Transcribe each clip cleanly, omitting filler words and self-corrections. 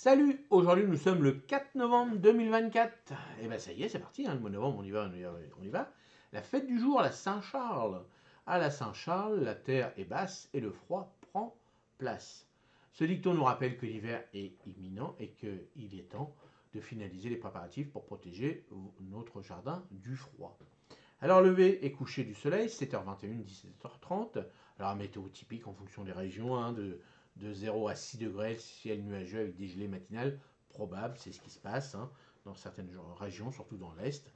Salut, aujourd'hui nous sommes le 4 novembre 2024. Et ben ça y est, c'est parti, hein, le mois de novembre, on y va. La fête du jour, la Saint-Charles. À la Saint-Charles, la terre est basse et le froid prend place. Ce dicton nous rappelle que l'hiver est imminent et qu'il est temps de finaliser les préparatifs pour protéger notre jardin du froid. Alors lever et coucher du soleil, 7h21, 17h30. Alors météo typique en fonction des régions, hein, de 0 à 6 degrés, ciel nuageux avec des gelées matinales probables, c'est ce qui se passe hein, dans certaines régions, surtout dans l'Est.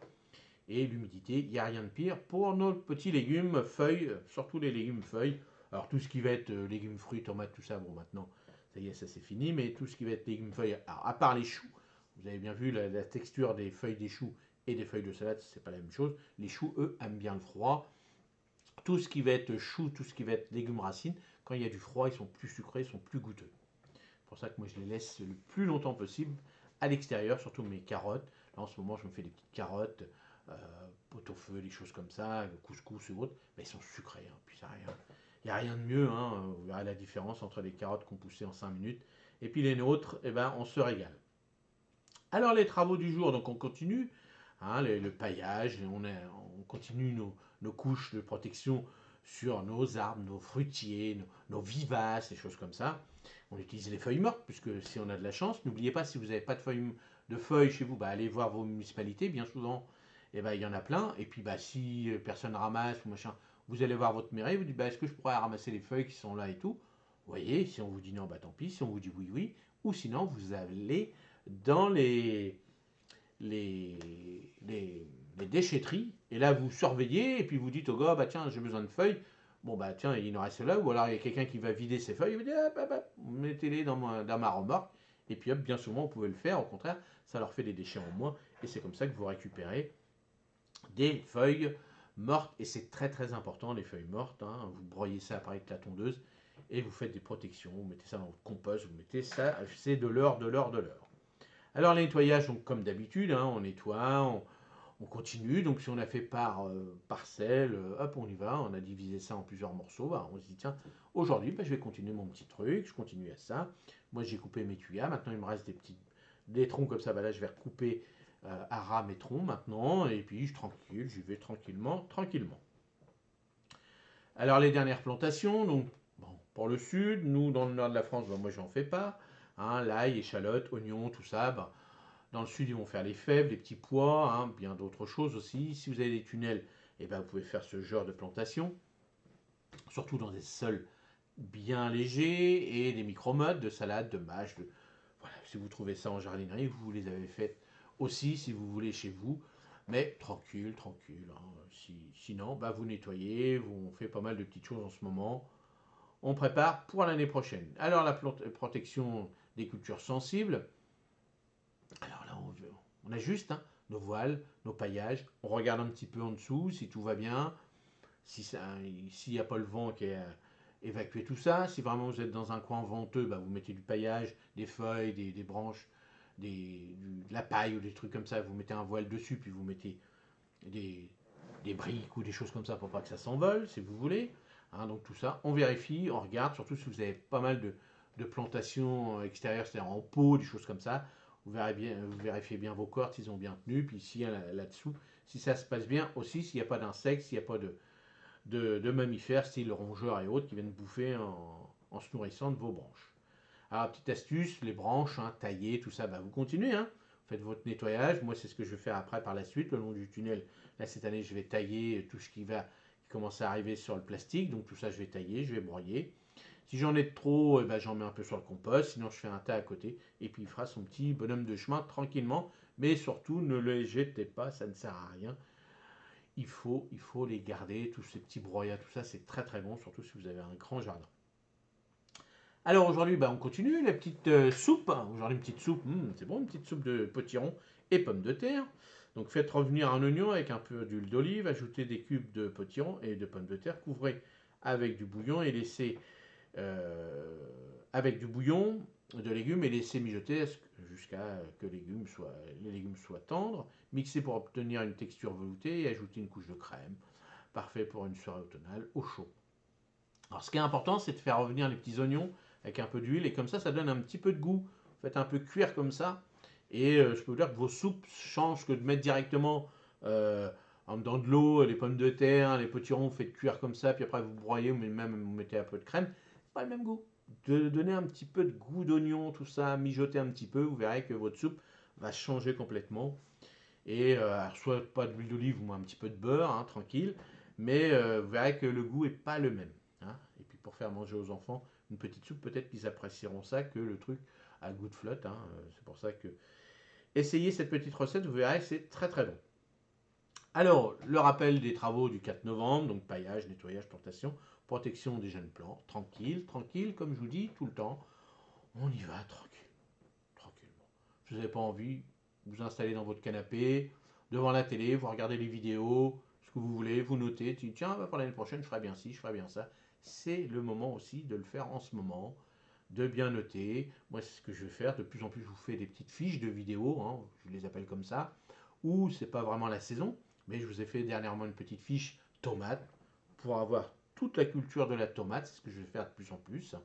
Et l'humidité, il n'y a rien de pire pour nos petits légumes, feuilles, surtout les légumes feuilles. Alors tout ce qui va être légumes, fruits, tomates, tout ça, bon maintenant, ça y est, ça c'est fini, mais tout ce qui va être légumes, feuilles, alors, à part les choux, vous avez bien vu la texture des feuilles des choux et des feuilles de salade, c'est pas la même chose. Les choux, eux, aiment bien le froid. Tout ce qui va être chou, tout ce qui va être légumes racines, quand il y a du froid, ils sont plus sucrés, ils sont plus goûteux. C'est pour ça que moi je les laisse le plus longtemps possible à l'extérieur, surtout mes carottes. Là en ce moment je me fais des petites carottes, euh, pot-au-feu, des choses comme ça, couscous ou autres, mais ils sont sucrés. Hein. Puis ça rien. Il n'y a rien de mieux, hein. Vous verrez la différence entre les carottes qu'on poussait en 5 minutes et puis les nôtres, eh ben, on se régale. Alors les travaux du jour, donc on continue, hein, le paillage, on continue nos couches de protection sur nos arbres, nos fruitiers, nos vivaces, des choses comme ça. On utilise les feuilles mortes, puisque si on a de la chance, n'oubliez pas, si vous n'avez pas de feuilles chez vous, bah, allez voir vos municipalités, bien souvent, eh ben, il y en a plein. Et puis bah, si personne ramasse ou machin, vous allez voir votre mairie, vous dites, bah, est-ce que je pourrais ramasser les feuilles qui sont là et tout. Vous voyez, si on vous dit non, bah tant pis, si on vous dit oui, oui, ou sinon vous allez dans les, les déchetteries. Et là, vous surveillez et puis vous dites au gars, bah tiens, j'ai besoin de feuilles. Bon, bah tiens, il en reste là. Ou alors il y a quelqu'un qui va vider ses feuilles. Il va dire, hop, mettez-les dans ma remorque. Et puis hop, bien souvent, vous pouvez le faire. Au contraire, ça leur fait des déchets en moins. Et c'est comme ça que vous récupérez des feuilles mortes. Et c'est très très important, les feuilles mortes. Hein. Vous broyez ça après avec la tondeuse et vous faites des protections. Vous mettez ça dans votre compost. Vous mettez ça, c'est de l'or, de l'or, de l'or. Alors, le nettoyage, donc, comme d'habitude, hein, on nettoie, on continue. Donc, si on a fait par parcelle, hop, on y va. On a divisé ça en plusieurs morceaux. Bah, on se dit, tiens, aujourd'hui, bah, je vais continuer mon petit truc. Je continue à ça. Moi, j'ai coupé mes tuyas. Maintenant, il me reste des troncs comme ça. Bah, là, je vais recouper à ras mes troncs maintenant. Et puis, tranquille, j'y vais tranquillement, tranquillement. Alors, les dernières plantations, donc, bon, pour le sud, nous, dans le nord de la France, bah, moi, j'en fais pas. Hein, l'ail, échalotes, oignons, tout ça. Bah, dans le sud, ils vont faire les fèves, les petits pois, hein, bien d'autres choses aussi. Si vous avez des tunnels, eh ben, vous pouvez faire ce genre de plantation, surtout dans des sols bien légers et des micro-modes de salade, de mâche. Voilà, si vous trouvez ça en jardinerie, vous les avez faites aussi si vous voulez chez vous. Mais tranquille, tranquille. Hein. Sinon, bah, vous nettoyez, on fait pas mal de petites choses en ce moment. On prépare pour l'année prochaine. Alors la protection des cultures sensibles, alors là, on ajuste hein, nos voiles, nos paillages. On regarde un petit peu en dessous si tout va bien. S'il n'y a pas le vent qui a évacué tout ça. Si vraiment vous êtes dans un coin venteux, bah, vous mettez du paillage, des feuilles, des branches, de la paille ou des trucs comme ça. Vous mettez un voile dessus, puis vous mettez des, des briques ou des choses comme ça pour pas que ça s'envole, si vous voulez. Hein, donc tout ça, on vérifie, on regarde, surtout si vous avez pas mal de plantations extérieures, c'est-à-dire en pot, des choses comme ça. Vous vérifiez bien vos cordes, s'ils ont bien tenu, puis s'il y a là-dessous, si ça se passe bien aussi, s'il n'y a pas d'insectes, s'il n'y a pas de mammifères, style rongeurs et autres, qui viennent bouffer en se nourrissant de vos branches. Alors, petite astuce, les branches, hein, taillées, tout ça, bah, vous continuez, hein. Faites votre nettoyage. Moi, c'est ce que je vais faire après par la suite, le long du tunnel. Là, cette année, je vais tailler tout ce qui commence à arriver sur le plastique. Donc, tout ça, je vais tailler, je vais broyer. Si j'en ai de trop, eh ben, j'en mets un peu sur le compost. Sinon, je fais un tas à côté. Et puis, il fera son petit bonhomme de chemin tranquillement. Mais surtout, ne les jetez pas, ça ne sert à rien. Il faut les garder, tous ces petits broyats, tout ça, c'est très très bon, surtout si vous avez un grand jardin. Alors aujourd'hui, bah, on continue la petite soupe. Aujourd'hui, une petite soupe, c'est bon, une petite soupe de potiron et pommes de terre. Donc faites revenir un oignon avec un peu d'huile d'olive, ajoutez des cubes de potiron et de pommes de terre, couvrez avec du bouillon et laissez avec du bouillon de légumes et laissez mijoter jusqu'à que les légumes soient tendres. Mixez pour obtenir une texture veloutée et ajoutez une couche de crème. Parfait pour une soirée automnale au chaud. Alors, ce qui est important, c'est de faire revenir les petits oignons avec un peu d'huile et comme ça donne un petit peu de goût. faites un peu cuire comme ça. Et je peux vous dire que vos soupes changent que de mettre directement euh, dans de l'eau, les pommes de terre, les potirons, vous faites cuire comme ça, puis après vous broyez, ou même vous mettez un peu de crème. C'est pas le même goût. De donner un petit peu de goût d'oignon, tout ça, mijoter un petit peu, vous verrez que votre soupe va changer complètement. Et alors, soit pas d'huile d'olive ou un petit peu de beurre, hein, tranquille, mais vous verrez que le goût est pas le même, hein. Et puis pour faire manger aux enfants une petite soupe, peut-être qu'ils apprécieront ça que le truc à goût de flotte, hein. C'est pour ça que essayez cette petite recette, vous verrez, c'est très très bon. Alors, le rappel des travaux du 4 novembre, donc paillage, nettoyage, plantation, protection des jeunes plants, tranquille, tranquille, comme je vous dis tout le temps, on y va tranquille, tranquillement. Si vous n'avez pas envie, vous installez dans votre canapé, devant la télé, vous regardez les vidéos, ce que vous voulez, vous notez, tu dis tiens, pour l'année prochaine, je ferai bien ci, je ferai bien ça. C'est le moment aussi de le faire en ce moment, de bien noter. Moi, c'est ce que je vais faire. De plus en plus, je vous fais des petites fiches de vidéos, hein, je les appelle comme ça, où c'est pas vraiment la saison, mais je vous ai fait dernièrement une petite fiche tomate pour avoir toute la culture de la tomate. C'est ce que je vais faire de plus en plus.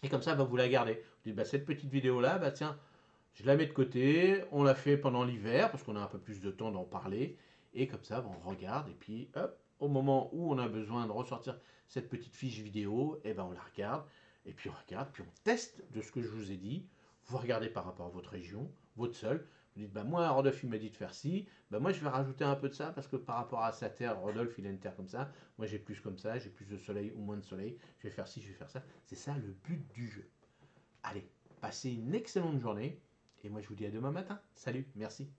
Et comme ça, bah, vous la gardez. Vous dites, bah, cette petite vidéo-là, bah, tiens, je la mets de côté. On l'a fait pendant l'hiver, parce qu'on a un peu plus de temps d'en parler. Et comme ça, bah, on regarde. Et puis, hop, au moment où on a besoin de ressortir cette petite fiche vidéo, et ben, on la regarde. Et puis, on regarde, puis on teste de ce que je vous ai dit. Vous regardez par rapport à votre région, votre sol. Vous dites, bah, moi, Rodolphe, il m'a dit de faire ci. Bah, moi, je vais rajouter un peu de ça, parce que par rapport à sa terre, Rodolphe, il a une terre comme ça. Moi, j'ai plus comme ça, j'ai plus de soleil ou moins de soleil. Je vais faire ci, je vais faire ça. C'est ça le but du jeu. Allez, passez une excellente journée. Et moi, je vous dis à demain matin. Salut, merci.